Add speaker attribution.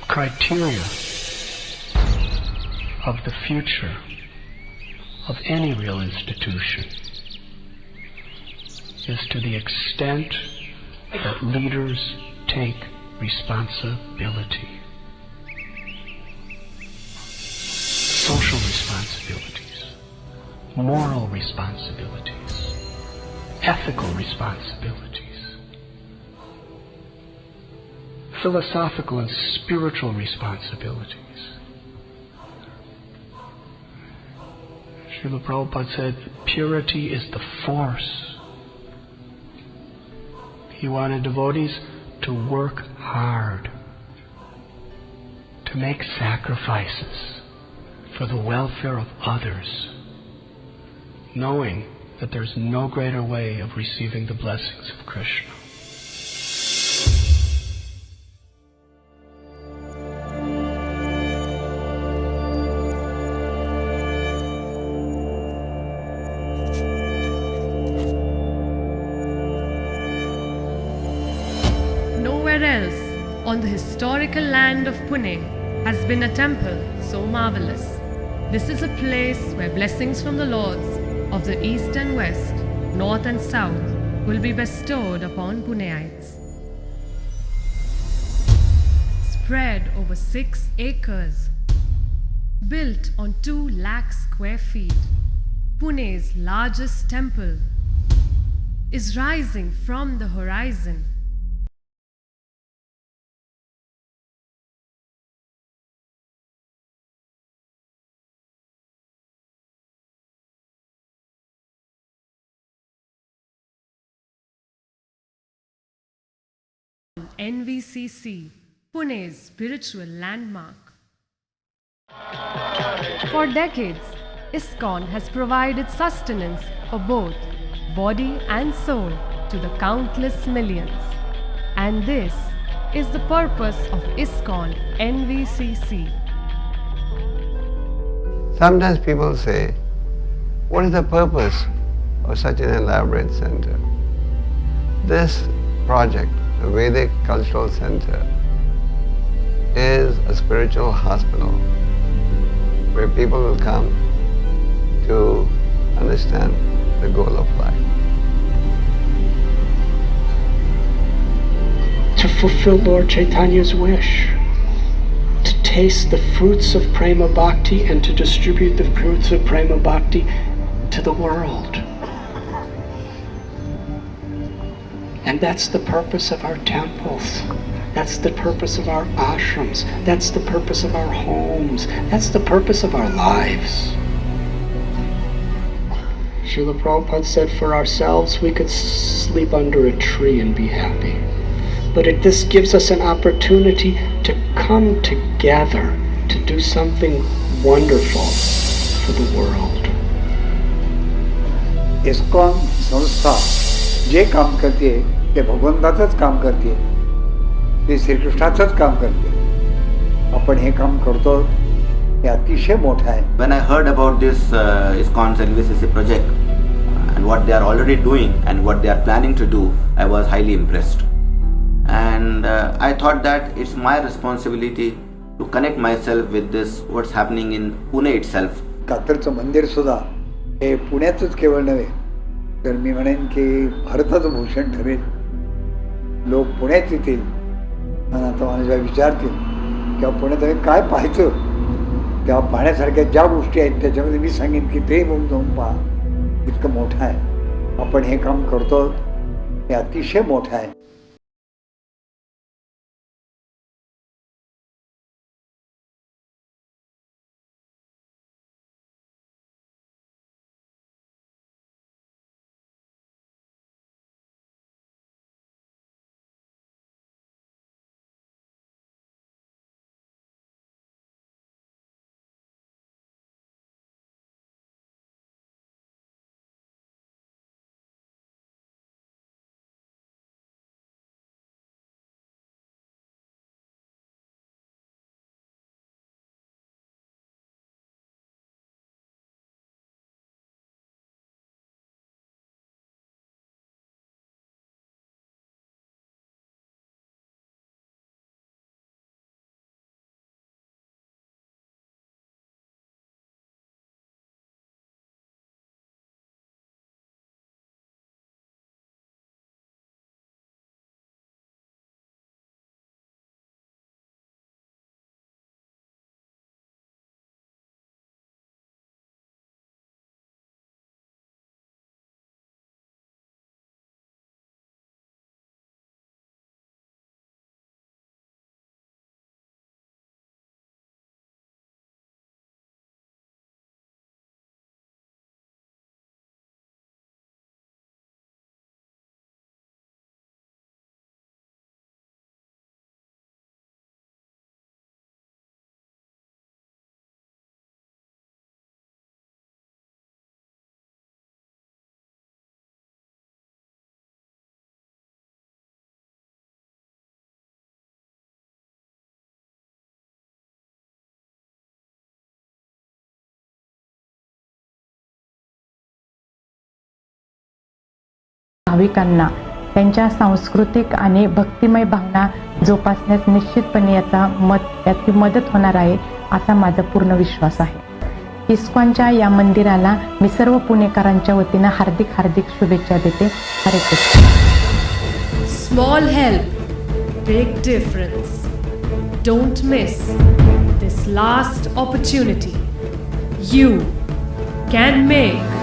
Speaker 1: criteria of the future of any real institution is to the extent that leaders take responsibility. Social responsibilities, moral responsibilities, ethical responsibilities, philosophical and spiritual responsibilities. Srila Prabhupada said, purity is the force. He wanted devotees to work hard, to make sacrifices for the welfare of others, knowing that there's no greater way of receiving the blessings of Krishna.
Speaker 2: Nowhere else on the historical land of Pune has been a temple so marvelous. This is a place where blessings from the Lords of the East and West, North and South will be bestowed upon Puneites. Spread over 6 acres, built on 2 lakh square feet, Pune's largest temple is rising from the horizon. NVCC, Pune's spiritual landmark. For decades, ISKCON has provided sustenance for both body and soul to the countless millions. And this is the purpose of ISKCON NVCC.
Speaker 3: Sometimes people say, what is the purpose of such an elaborate center? This project, the Vedic Cultural Center, is a spiritual hospital where people will come to understand the goal of life.
Speaker 1: To fulfill Lord Chaitanya's wish, to taste the fruits of Prema Bhakti and to distribute the fruits of Prema Bhakti to the world. And that's the purpose of our temples. That's the purpose of our ashrams. That's the purpose of our homes. That's the purpose of our lives. Srila Prabhupada said for ourselves we could sleep under a tree and be happy. But this gives us an opportunity to come together to do something wonderful for the world.
Speaker 4: ISKCON संस्था जे काम करते ते भगवंताचंच काम करते, ते श्रीकृष्णाचंच काम करते. आपण हे काम करतो हे अतिशय मोठं आहे.
Speaker 5: When I heard about this ISKCON's NVCC project and what they are already doing and what they are planning to do, I was highly impressed. And I thought that it's my responsibility to connect myself with this, what's happening in Pune itself.
Speaker 4: कात्रचं मंदिर सुद्धा हे पुण्यातच केवळ नव्हे तर मी म्हणेन की भारताचं भूषण ठरेल. लोक पुण्यात येतील आणि आता मला विचारतील किंवा पुण्यात आम्ही काय पाहायचं, तेव्हा पाहण्यासारख्या ज्या गोष्टी आहेत त्याच्यामध्ये मी सांगेन की ते बघून जाऊन पहा. इतकं मोठं आहे. आपण हे काम करतो हे अतिशय मोठं आहे.
Speaker 6: भाविकांना त्यांच्या सांस्कृतिक आणि भक्तिमय भावना जोपासण्यास निश्चितपणे याची मदत होणार आहे असा माझा पूर्ण विश्वास आहे. इस्कॉनच्या या मंदिराला मी सर्व पुणेकरांच्या वतीनं हार्दिक शुभेच्छा देते. हरे Krishna.
Speaker 2: Small help, big difference. Don't miss this last opportunity. You can make